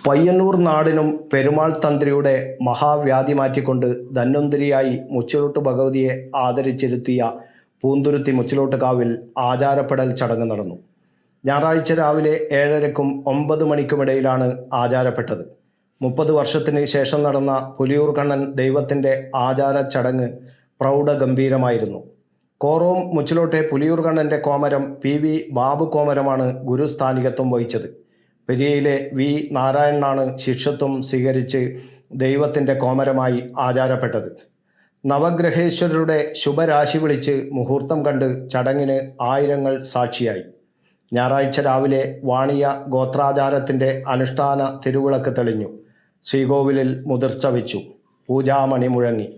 പയ്യന്നൂർ നാടിനും പെരുമാൾ തന്ത്രിയുടെ മഹാവ്യാധി മാറ്റിക്കൊണ്ട് ധന്വന്തരിയായി മുച്ചിലോട്ട് ഭഗവതിയെ ആദരിച്ചിരുത്തിയ പൂന്തുരുത്തി മുച്ചിലോട്ടുകാവിൽ ആചാരപ്പെടൽ ചടങ്ങ് നടന്നു. ഞായറാഴ്ച രാവിലെ 7:30-ക്കും 9 മണിക്കുമിടയിലാണ് ആചാരപ്പെട്ടത്. 30 വർഷത്തിന് ശേഷം നടന്ന പുലിയൂർ കണ്ണൻ ദൈവത്തിൻ്റെ ആചാര ചടങ്ങ് പ്രൗഢഗംഭീരമായിരുന്നു. കോറോം മുച്ചിലോട്ടെ പുലിയൂർ കണ്ണൻ്റെ കോമരം PV ബാബു കോമരമാണ് ഗുരുസ്ഥാനികത്വം വഹിച്ചത്. പെരിയയിലെ V നാരായണനാണ് ശിഷ്യത്വം സ്വീകരിച്ച് ദൈവത്തിൻ്റെ കോമരമായി ആചാരപ്പെട്ടത്. നവഗ്രഹേശ്വരരുടെ ശുഭരാശി വിളിച്ച് മുഹൂർത്തം കണ്ട് ചടങ്ങിന് ആയിരങ്ങൾ സാക്ഷിയായി. ഞായറാഴ്ച രാവിലെ വാണിയ ഗോത്രാചാരത്തിൻ്റെ അനുഷ്ഠാന തിരുവിളക്ക് തെളിഞ്ഞു. ശ്രീകോവിലിൽ മുതിർച്ച വെച്ചു. പൂജാമണി മുഴങ്ങി.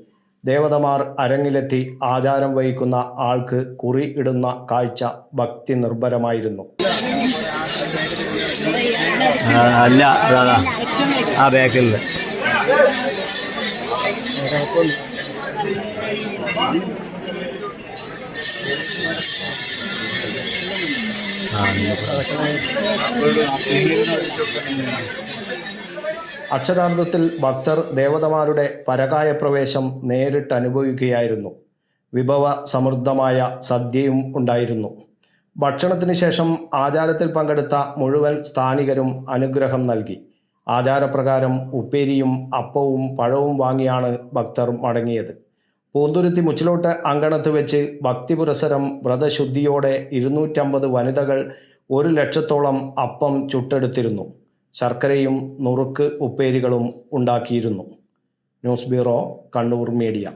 ദേവതമാർ അരങ്ങിലെത്തി ആചാരം വഹിക്കുന്ന ആൾക്ക് കുറി ഇടുന്ന കാഴ്ച ഭക്തി നിർഭരമായിരുന്നു. അല്ല ആ ബാക്കിൽ അക്ഷരാർത്ഥത്തിൽ ഭക്തർ ദേവതമാരുടെ പരകായ പ്രവേശം നേരിട്ട് അനുഭവിക്കുകയായിരുന്നു. വിഭവ സമൃദ്ധമായ സദ്യയും ഉണ്ടായിരുന്നു. ഭക്ഷണത്തിന് ശേഷം ആചാരത്തിൽ പങ്കെടുത്ത മുഴുവൻ സ്ഥാനികരും അനുഗ്രഹം നൽകി. ആചാരപ്രകാരം ഉപ്പേരിയും അപ്പവും പഴവും വാങ്ങിയാണ് ഭക്തർ മടങ്ങിയത്. പൂന്തുരുത്തി മുച്ചിലോട്ട് അങ്കണത്ത് വെച്ച് ഭക്തി പുരസരം വ്രതശുദ്ധിയോടെ 250 വനിതകൾ 1 ലക്ഷത്തോളം അപ്പം ചുട്ടെടുത്തിരുന്നു. ശർക്കരയും നുറുക്ക് ഉപ്പേരികളും ഉണ്ടാക്കിയിരുന്നു. News bureau, Kannur media.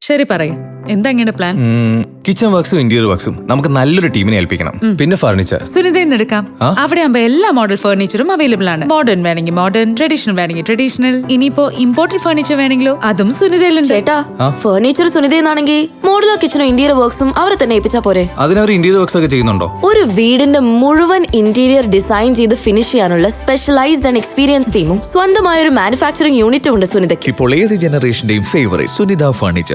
ശരി, പറയും എന്തെങ്ങനെ പ്ലാൻ? കിച്ചൺ വർക്സും ഇന്റീരിയർ വർക്സും നമുക്ക് നല്ലൊരു ടീമിനെ ഏൽപ്പിക്കണം. പിന്നെ ഫർണിച്ചർ സുനിതയിൽ എടുക്കാം. അവിടെ ആകുമ്പോ എല്ലാ മോഡൽ ഫർണിച്ചറും അവൈലബിൾ ആണ്. മോഡേൺ വേണമെങ്കിൽ മോഡേൺ, ട്രഡീഷണൽ വേണമെങ്കിൽ ട്രഡീഷണൽ. ഇനിയിപ്പോ ഇമ്പോർട്ടഡ് ഫർണിച്ചർ വേണമെങ്കിലോ അതും സുനിതയിലുണ്ട്. ചേട്ടാ, ഫർണിച്ചർ സുനിതയെന്നാണെങ്കിൽ മോഡുലർ കിച്ചണും ഇന്റീരിയർ വർക്സും അവരെ തന്നെ ഏൽപ്പിച്ചാ പോരെ? അതിനവർ ഇന്റീരിയർ വർക്സ് ഒക്കെ ചെയ്യുന്നുണ്ടോ? ഒരു വീടിന്റെ മുഴുവൻ ഇന്റീരിയർ ഡിസൈൻ ചെയ്ത് ഫിനിഷ് ചെയ്യാനുള്ള സ്പെഷ്യലൈസ്ഡ് ആൻഡ് എക്സ്പീരിയൻസ് ടീമും സ്വന്തമായ ഒരു മാനുഫാക്ചറിംഗ് യൂണിറ്റും ഉണ്ട് സുനിതയ്ക്ക്. ഇപ്പോൾ ഏത് ജനറേഷന്റെയും ഫേവറേറ്റ് സുനിത ഫർണിച്ചർ,